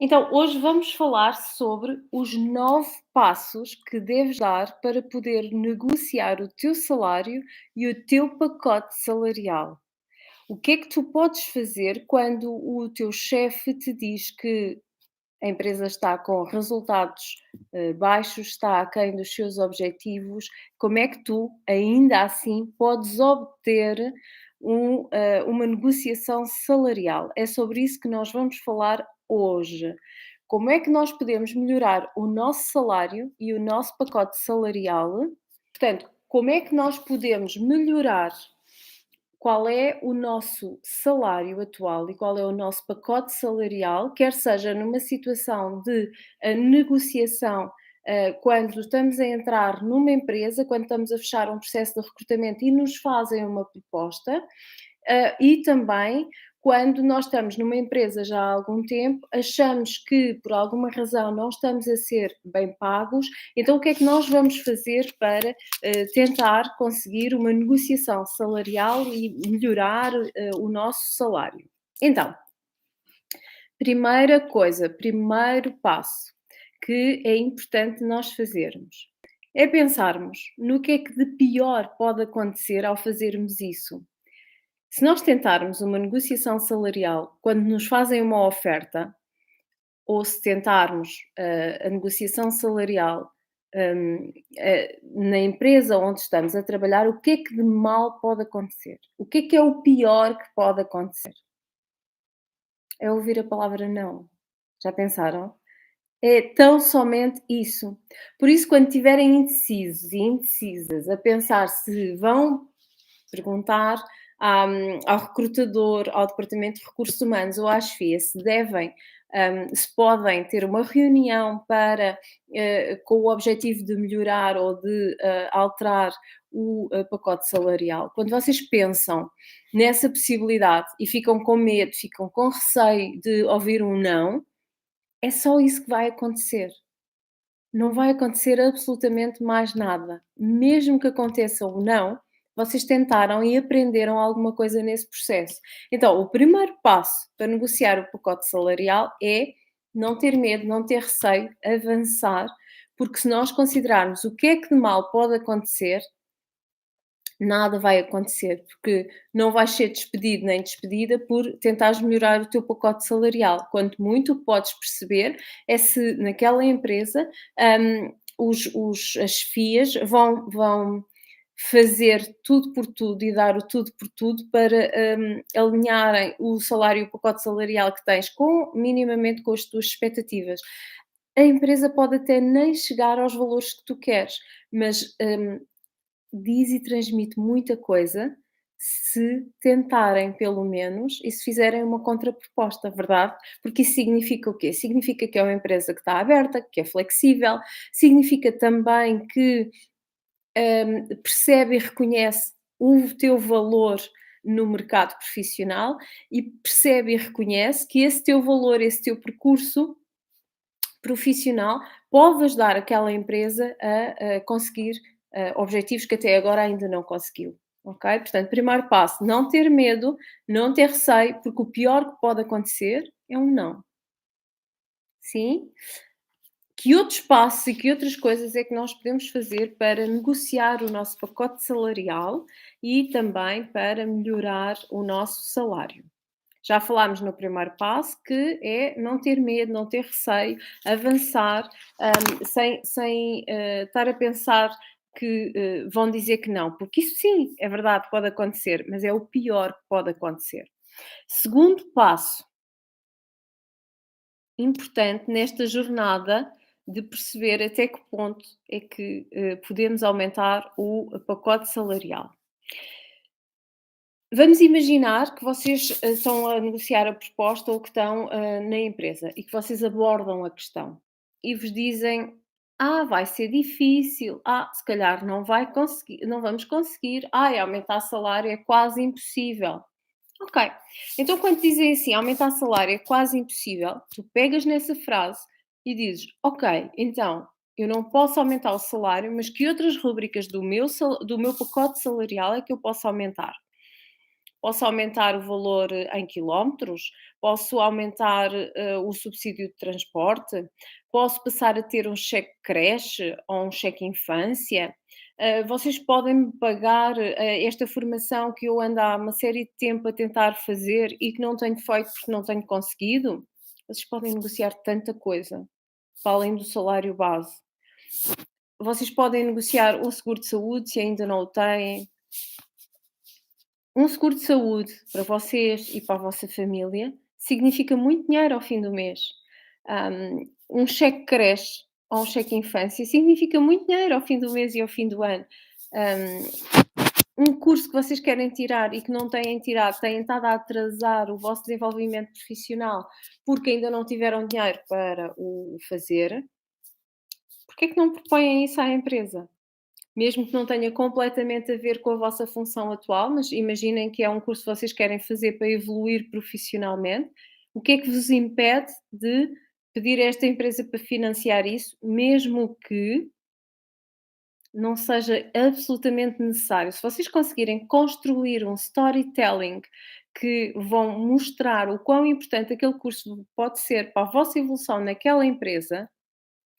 Então, hoje vamos falar sobre os 9 passos que deves dar para poder negociar o teu salário e o teu pacote salarial. O que é que tu podes fazer quando o teu chefe te diz que a empresa está com resultados baixos, está aquém dos seus objetivos? Como é que tu, ainda assim, podes obter uma negociação salarial? É sobre isso que nós vamos falar hoje. Como é que nós podemos melhorar o nosso salário e o nosso pacote salarial? Portanto, como é que nós podemos melhorar qual é o nosso salário atual e qual é o nosso pacote salarial, quer seja numa situação de negociação, quando estamos a entrar numa empresa, quando estamos a fechar um processo de recrutamento e nos fazem uma proposta, e também quando nós estamos numa empresa já há algum tempo, achamos que por alguma razão não estamos a ser bem pagos, então o que é que nós vamos fazer para tentar conseguir uma negociação salarial e melhorar o nosso salário? Então, primeira coisa, primeiro passo que é importante nós fazermos é pensarmos no que é que de pior pode acontecer ao fazermos isso. Se nós tentarmos uma negociação salarial quando nos fazem uma oferta, ou se tentarmos a negociação salarial na empresa onde estamos a trabalhar, o que é que de mal pode acontecer? O que é o pior que pode acontecer? É ouvir a palavra não. Já pensaram? É tão somente isso. Por isso, quando estiverem indecisos e indecisas a pensar se vão perguntar ao recrutador, ao departamento de recursos humanos ou à chefia se devem, se podem ter uma reunião para, com o objetivo de melhorar ou de alterar o pacote salarial. Quando vocês pensam nessa possibilidade e ficam com medo, ficam com receio de ouvir um não, é só isso que vai acontecer. Não vai acontecer absolutamente mais nada. Mesmo que aconteça o não, vocês tentaram e aprenderam alguma coisa nesse processo. Então, o primeiro passo para negociar o pacote salarial é não ter medo, não ter receio, avançar, porque se nós considerarmos o que é que de mal pode acontecer, nada vai acontecer, porque não vais ser despedido nem despedida por tentares melhorar o teu pacote salarial. Quanto muito, o que podes perceber é se naquela empresa as chefias vão fazer tudo por tudo e dar o tudo por tudo para alinharem o salário e o pacote salarial que tens com minimamente com as tuas expectativas. A empresa pode até nem chegar aos valores que tu queres, mas diz e transmite muita coisa, se tentarem pelo menos e se fizerem uma contraproposta, verdade? Porque isso significa o quê? Significa que é uma empresa que está aberta, que é flexível, significa também que, percebe e reconhece o teu valor no mercado profissional e percebe e reconhece que esse teu valor, esse teu percurso profissional pode ajudar aquela empresa a conseguir, objetivos que até agora ainda não conseguiu, ok? Portanto, primeiro passo, não ter medo, não ter receio, porque o pior que pode acontecer é um não. Sim? Que outros passos e que outras coisas é que nós podemos fazer para negociar o nosso pacote salarial e também para melhorar o nosso salário? Já falámos no primeiro passo que é não ter medo, não ter receio, avançar, sem estar a pensar que vão dizer que não, porque isso sim, é verdade, pode acontecer, mas é o pior que pode acontecer. Segundo passo importante nesta jornada de perceber até que ponto é que podemos aumentar o pacote salarial. Vamos imaginar que vocês estão a negociar a proposta ou que estão na empresa e que vocês abordam a questão e vos dizem: Ah, vai ser difícil, se calhar não vai conseguir, não vamos conseguir, aumentar salário é quase impossível. Ok, então quando dizem assim, aumentar salário é quase impossível, tu pegas nessa frase e dizes: Ok, então eu não posso aumentar o salário, mas que outras rubricas do meu pacote salarial é que eu posso aumentar? posso aumentar o valor em quilómetros, posso aumentar o subsídio de transporte, posso passar a ter um cheque creche ou um cheque infância. Vocês podem me pagar esta formação que eu ando há uma série de tempo a tentar fazer e que não tenho feito porque não tenho conseguido. Vocês podem negociar tanta coisa, para além do salário base. Vocês podem negociar um seguro de saúde se ainda não o têm. Um seguro de saúde para vocês e para a vossa família significa muito dinheiro ao fim do mês. Um cheque creche ou um cheque infância significa muito dinheiro ao fim do mês e ao fim do ano. Um curso que vocês querem tirar e que não têm tirado, têm estado a atrasar o vosso desenvolvimento profissional porque ainda não tiveram dinheiro para o fazer, porque é que não propõem isso à empresa? Mesmo que não tenha completamente a ver com a vossa função atual, mas imaginem que é um curso que vocês querem fazer para evoluir profissionalmente, o que é que vos impede de pedir a esta empresa para financiar isso, mesmo que não seja absolutamente necessário? Se vocês conseguirem construir um storytelling que vão mostrar o quão importante aquele curso pode ser para a vossa evolução naquela empresa,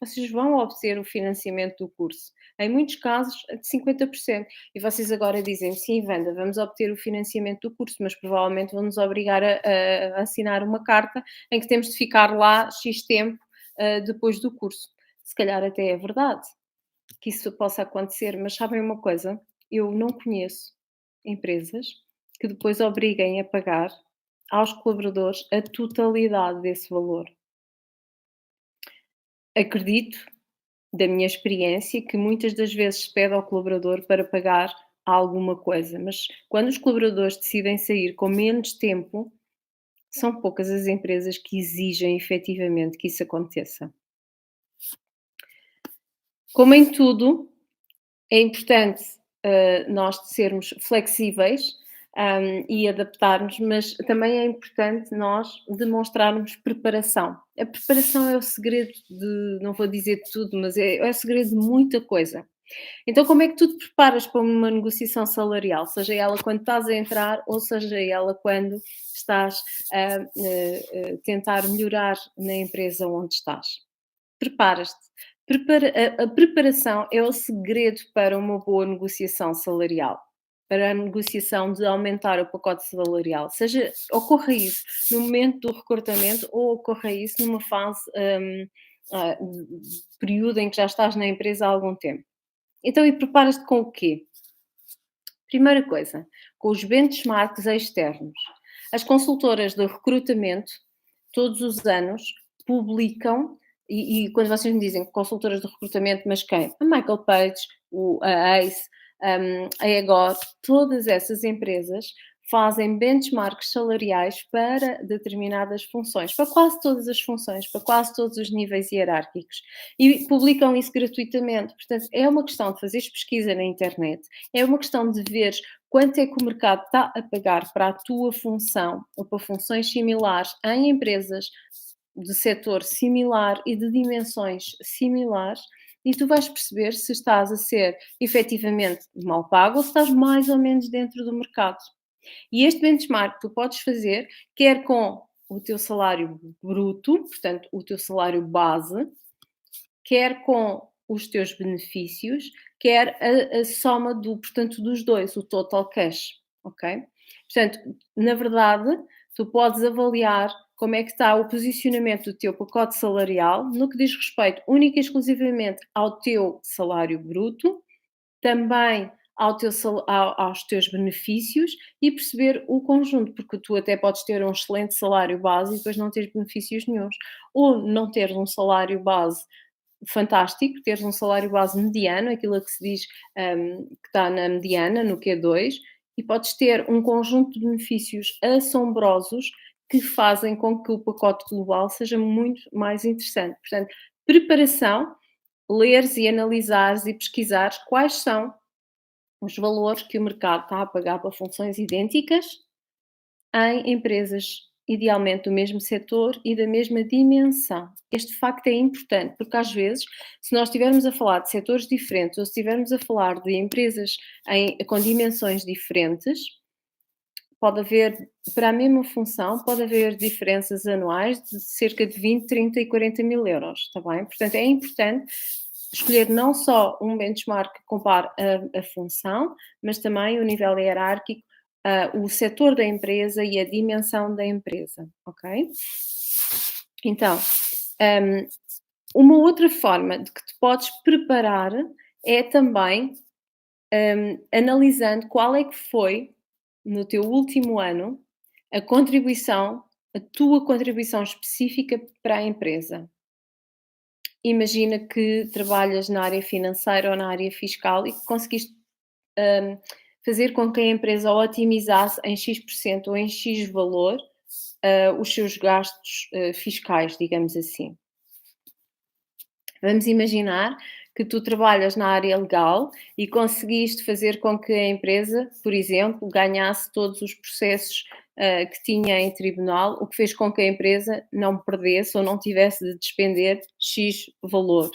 vocês vão obter o financiamento do curso. Em muitos casos, de 50%. E vocês agora dizem: sim, Wanda, vamos obter o financiamento do curso, mas provavelmente vão-nos obrigar a assinar uma carta em que temos de ficar lá X tempo depois do curso. Se calhar até é verdade que isso possa acontecer, mas sabem uma coisa? Eu não conheço empresas que depois obriguem a pagar aos colaboradores a totalidade desse valor. Acredito, da minha experiência, que muitas das vezes se pede ao colaborador para pagar alguma coisa, mas quando os colaboradores decidem sair com menos tempo, são poucas as empresas que exigem efetivamente que isso aconteça. Como em tudo, é importante nós sermos flexíveis e adaptarmos, mas também é importante nós demonstrarmos preparação. A preparação é o segredo de, não vou dizer de tudo, mas é o segredo de muita coisa. Então, como é que tu te preparas para uma negociação salarial? Seja ela quando estás a entrar ou seja ela quando estás a tentar melhorar na empresa onde estás? Preparas-te. A preparação é o segredo para uma boa negociação salarial, para a negociação de aumentar o pacote salarial. Seja ocorra isso no momento do recrutamento ou ocorra isso numa fase, de período em que já estás na empresa há algum tempo. Então, e preparas-te com o quê? Primeira coisa, com os benchmarks externos. As consultoras de recrutamento, todos os anos, publicam, e quando vocês me dizem consultoras de recrutamento, mas quem? A Michael Page, a ACE, a Egor, todas essas empresas fazem benchmarks salariais para determinadas funções, para quase todas as funções, para quase todos os níveis hierárquicos. E publicam isso gratuitamente. Portanto, é uma questão de fazeres pesquisa na internet, é uma questão de ver quanto é que o mercado está a pagar para a tua função ou para funções similares em empresas de setor similar e de dimensões similares, e tu vais perceber se estás a ser efetivamente mal pago ou se estás mais ou menos dentro do mercado. E este benchmark tu podes fazer quer com o teu salário bruto, portanto, o teu salário base, quer com os teus benefícios, quer a soma portanto, dos dois, o total cash, ok? Portanto, na verdade, tu podes avaliar como é que está o posicionamento do teu pacote salarial no que diz respeito única e exclusivamente ao teu salário bruto, também aos teus benefícios e perceber o conjunto, porque tu até podes ter um excelente salário base e depois não teres benefícios nenhuns, ou não teres um salário base fantástico, teres um salário base mediano, aquilo a que se diz que está na mediana, no Q2, e podes ter um conjunto de benefícios assombrosos que fazem com que o pacote global seja muito mais interessante. Portanto, preparação, leres e analisares e pesquisares quais são os valores que o mercado está a pagar para funções idênticas em empresas, idealmente do mesmo setor e da mesma dimensão. Este facto é importante, porque às vezes, se nós estivermos a falar de setores diferentes ou se estivermos a falar de empresas com dimensões diferentes, pode haver, para a mesma função, pode haver diferenças anuais de cerca de 20, 30 e 40 mil euros, está bem? Portanto, é importante escolher não só um benchmark que compare a função, mas também o nível hierárquico, o setor da empresa e a dimensão da empresa, ok? Então, hum, uma outra forma de que te podes preparar é também, analisando qual é que foi, no teu último ano, a tua contribuição específica para a empresa. Imagina que trabalhas na área financeira ou na área fiscal e que conseguiste, hum, fazer com que a empresa otimizasse em X% ou em X valor, os seus gastos, fiscais, digamos assim. Vamos imaginar que tu trabalhas na área legal e conseguiste fazer com que a empresa, por exemplo, ganhasse todos os processos, que tinha em tribunal, o que fez com que a empresa não perdesse ou não tivesse de despender X valor.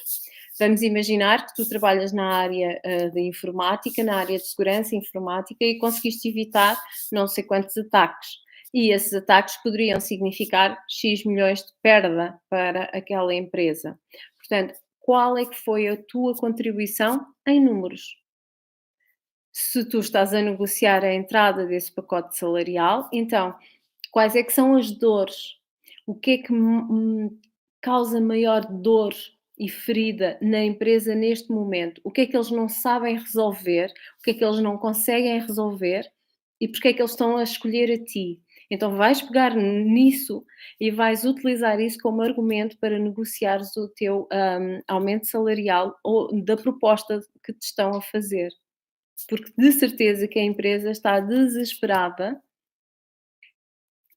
Vamos imaginar que tu trabalhas na área, de informática, na área de segurança informática e conseguiste evitar não sei quantos ataques. E esses ataques poderiam significar X milhões de perda para aquela empresa. Portanto, qual é que foi a tua contribuição em números? Se tu estás a negociar a entrada desse pacote salarial, então, quais é que são as dores? O que é que causa maior dor e ferida na empresa neste momento? O que é que eles não sabem resolver? O que é que eles não conseguem resolver? E porque é que eles estão a escolher a ti? Então vais pegar nisso e vais utilizar isso como argumento para negociares o teu, aumento salarial ou da proposta que te estão a fazer. Porque de certeza que a empresa está desesperada,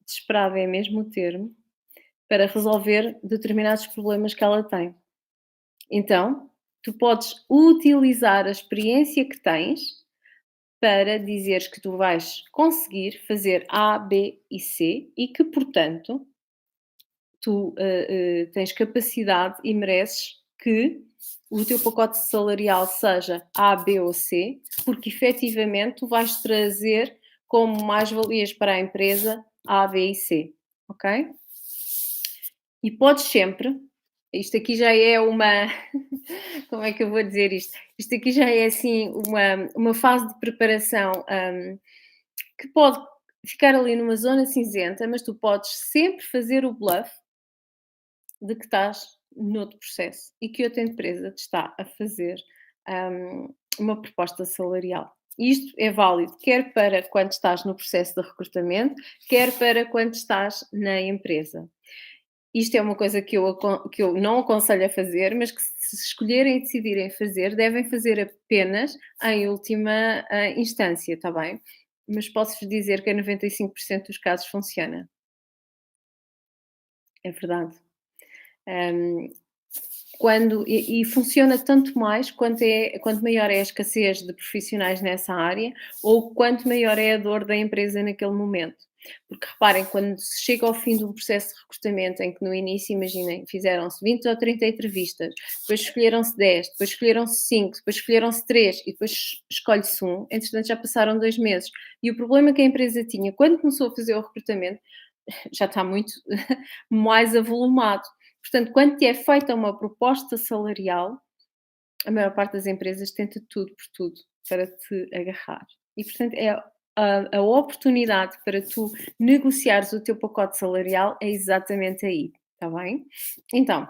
desesperada é mesmo o termo, para resolver determinados problemas que ela tem. Então, tu podes utilizar a experiência que tens para dizeres que tu vais conseguir fazer A, B e C e que, portanto, tu, tens capacidade e mereces que o teu pacote salarial seja A, B ou C, porque efetivamente tu vais trazer como mais-valias para a empresa A, B e C, ok? E podes sempre, isto aqui já é uma, como é que eu vou dizer isto? Isto aqui já é assim uma fase de preparação, que pode ficar ali numa zona cinzenta, mas tu podes sempre fazer o bluff de que estás noutro processo e que outra empresa te está a fazer, uma proposta salarial. Isto é válido quer para quando estás no processo de recrutamento, quer para quando estás na empresa. Isto é uma coisa que eu não aconselho a fazer, mas que se escolherem e decidirem fazer, devem fazer apenas em última, instância, está bem? Mas posso-vos dizer que em 95% dos casos funciona. É verdade. Hum, e funciona tanto mais quanto maior é a escassez de profissionais nessa área ou quanto maior é a dor da empresa naquele momento. Porque reparem, quando se chega ao fim de um processo de recrutamento em que no início, imaginem, fizeram-se 20 ou 30 entrevistas, depois escolheram-se 10, depois escolheram-se 5, depois escolheram-se 3 e depois escolhe-se um, entretanto já passaram 2 meses. E o problema que a empresa tinha quando começou a fazer o recrutamento já está muito mais avolumado. Portanto, quando te é feita uma proposta salarial, a maior parte das empresas tenta tudo por tudo para te agarrar. E, portanto, é a oportunidade para tu negociares o teu pacote salarial é exatamente aí, está bem? Então,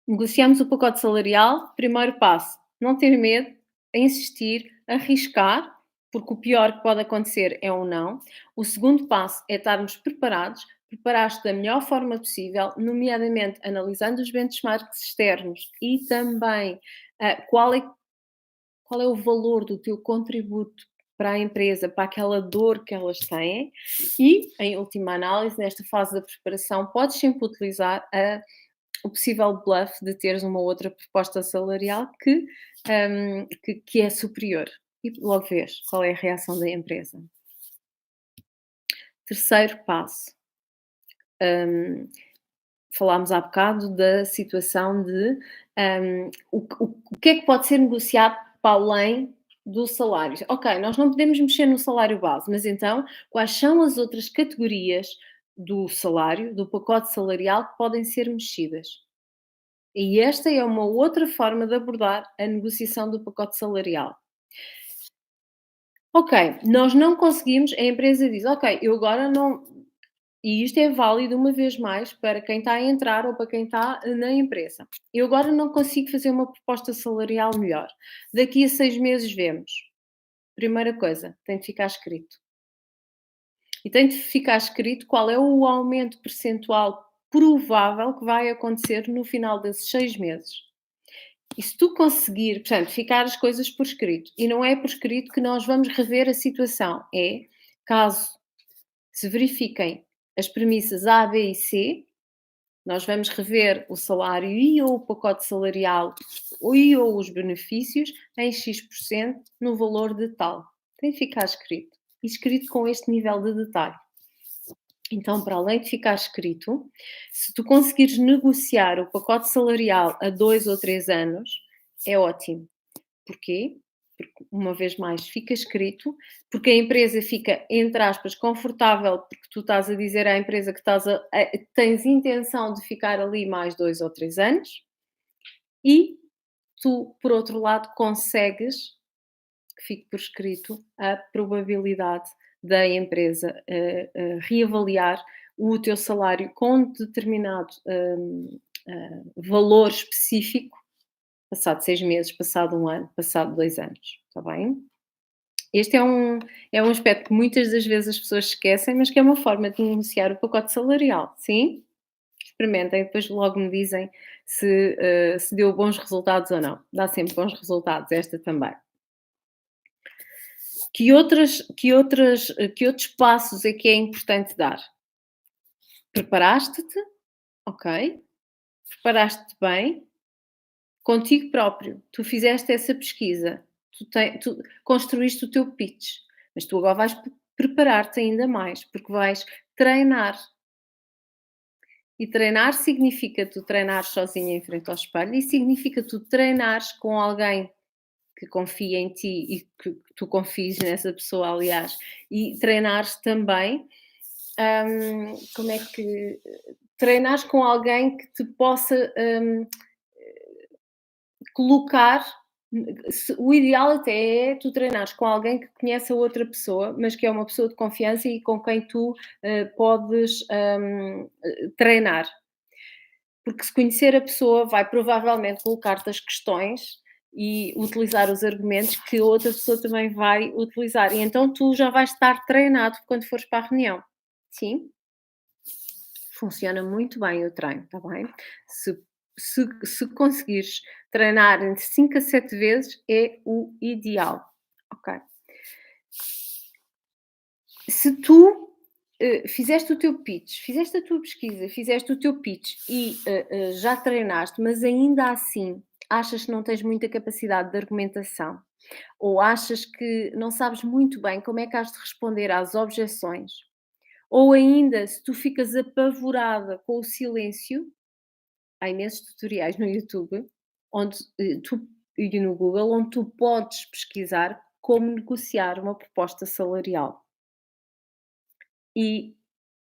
negociamos o pacote salarial, primeiro passo, não ter medo, insistir, arriscar, porque o pior que pode acontecer é um não. O segundo passo é estarmos preparados, preparaste da melhor forma possível, nomeadamente analisando os benchmarks externos e também qual é o valor do teu contributo para a empresa, para aquela dor que elas têm e, em última análise, nesta fase da preparação, podes sempre utilizar o possível bluff de teres uma outra proposta salarial que é superior. E logo vês qual é a reação da empresa. Terceiro passo. Falámos há bocado da situação de o que é que pode ser negociado para além do salário. Ok, nós não podemos mexer no salário base, mas então quais são as outras categorias do salário, do pacote salarial que podem ser mexidas? E esta é uma outra forma de abordar a negociação do pacote salarial. Ok, nós não conseguimos, a empresa diz: "Ok, eu agora não", e isto é válido uma vez mais para quem está a entrar ou para quem está na empresa. "Eu agora não consigo fazer uma proposta salarial melhor. Daqui a 6 meses vemos". Primeira coisa, tem de ficar escrito. E tem de ficar escrito qual é o aumento percentual provável que vai acontecer no final desses 6 meses. E se tu conseguir, portanto, ficar as coisas por escrito, e não é por escrito que nós vamos rever a situação, é caso se verifiquem as premissas A, B e C, nós vamos rever o salário e ou o pacote salarial e ou os benefícios em X% no valor de tal. Tem de ficar escrito. E escrito com este nível de detalhe. Então, para além de ficar escrito, se tu conseguires negociar o pacote salarial a 2 ou 3 anos, é ótimo. Porquê? Porque, uma vez mais, fica escrito, porque a empresa fica, entre aspas, confortável, porque tu estás a dizer à empresa que tens intenção de ficar ali mais 2 ou 3 anos, e tu, por outro lado, consegues que fique por escrito a probabilidade da empresa reavaliar o teu salário com determinado valor específico, passado 6 meses, passado um ano, passado 2 anos, está bem? Este é um aspecto que muitas das vezes as pessoas esquecem, mas que é uma forma de negociar o pacote salarial, sim? Experimentem, depois logo me dizem se deu bons resultados ou não. Dá sempre bons resultados, esta também. Que outros passos é que é importante dar? Preparaste-te, ok, preparaste-te bem, contigo próprio. Tu fizeste essa pesquisa, tu construíste o teu pitch, mas tu agora vais preparar-te ainda mais, porque vais treinar. E treinar significa tu treinar sozinha em frente ao espelho e significa tu treinares com alguém que confia em ti e que tu confies nessa pessoa, aliás, e treinares também, como é que treinares com alguém que te possa colocar. O ideal até é tu treinares com alguém que conhece a outra pessoa, mas que é uma pessoa de confiança e com quem tu podes treinar. Porque se conhecer a pessoa, vai provavelmente colocar-te as questões e utilizar os argumentos que a outra pessoa também vai utilizar. E então tu já vais estar treinado quando fores para a reunião. Sim, funciona muito bem o treino, está bem? Se, se conseguires treinar entre 5 a 7 vezes, é o ideal. Ok. Se tu fizeste o teu pitch, fizeste a tua pesquisa, fizeste o teu pitch e já treinaste, mas ainda assim achas que não tens muita capacidade de argumentação, ou achas que não sabes muito bem como é que has de responder às objeções, ou ainda se tu ficas apavorada com o silêncio, há imensos tutoriais no YouTube onde e no Google onde tu podes pesquisar como negociar uma proposta salarial. E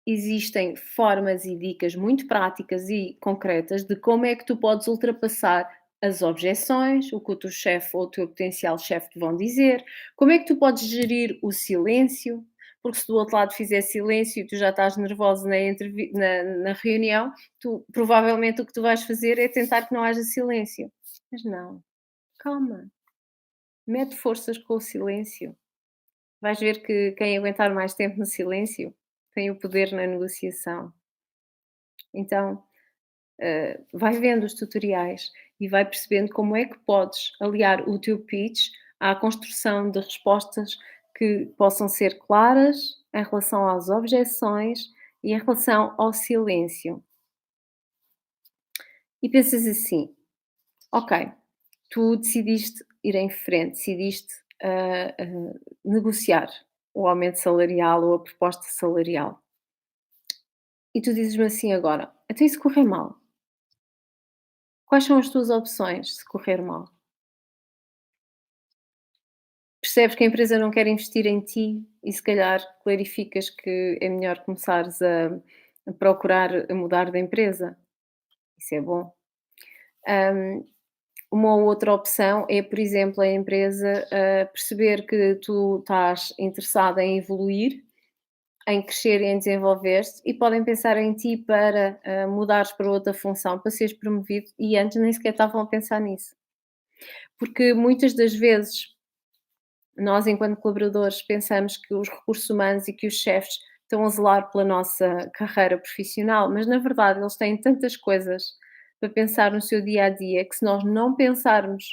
existem formas e dicas muito práticas e concretas de como é que tu podes ultrapassar as objeções, o que o teu chefe ou o teu potencial chefe te vão dizer, como é que tu podes gerir o silêncio, porque se do outro lado fizer silêncio e tu já estás nervosa na reunião, tu, provavelmente o que tu vais fazer é tentar que não haja silêncio. Mas não, calma, mete forças com o silêncio. Vais ver que quem aguentar mais tempo no silêncio tem o poder na negociação. Então, vai vendo os tutoriais e vai percebendo como é que podes aliar o teu pitch à construção de respostas que possam ser claras em relação às objeções e em relação ao silêncio. E pensas assim: ok, tu decidiste ir em frente, decidiste negociar o aumento salarial ou a proposta salarial. E tu dizes-me assim agora: então e se correr mal? Quais são as tuas opções se correr mal? Percebes que a empresa não quer investir em ti e se calhar clarificas que é melhor começares a procurar a mudar de empresa. Isso é bom. Hum, uma outra opção é, por exemplo, a empresa, perceber que tu estás interessada em evoluir, em crescer e em desenvolver-te e podem pensar em ti para, mudares para outra função, para seres promovido e antes nem sequer estavam a pensar nisso. Porque muitas das vezes nós, enquanto colaboradores, pensamos que os recursos humanos e que os chefes estão a zelar pela nossa carreira profissional, mas na verdade eles têm tantas coisas para pensar no seu dia a dia que se não pensarmos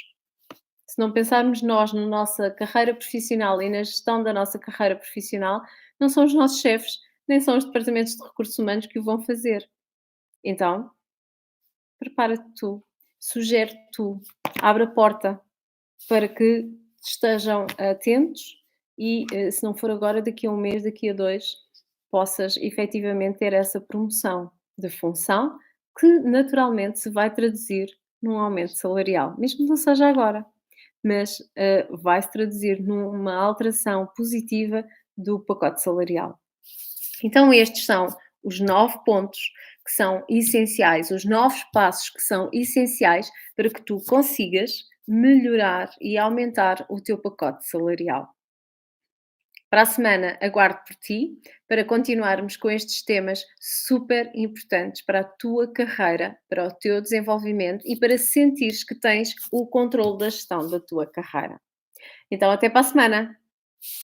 nós na nossa carreira profissional e na gestão da nossa carreira profissional, não são os nossos chefes, nem são os departamentos de recursos humanos que o vão fazer. Então, prepara-te tu, sugere tu, abre a porta para que estejam atentos e, se não for agora, daqui a um mês, daqui a 2, possas efetivamente ter essa promoção de função que naturalmente se vai traduzir num aumento salarial, mesmo que não seja agora, mas, vai-se traduzir numa alteração positiva do pacote salarial. Então estes são os 9 pontos que são essenciais, os 9 passos que são essenciais para que tu consigas melhorar e aumentar o teu pacote salarial. Para a semana aguardo por ti para continuarmos com estes temas super importantes para a tua carreira, para o teu desenvolvimento e para sentires que tens o controle da gestão da tua carreira. Então até para a semana.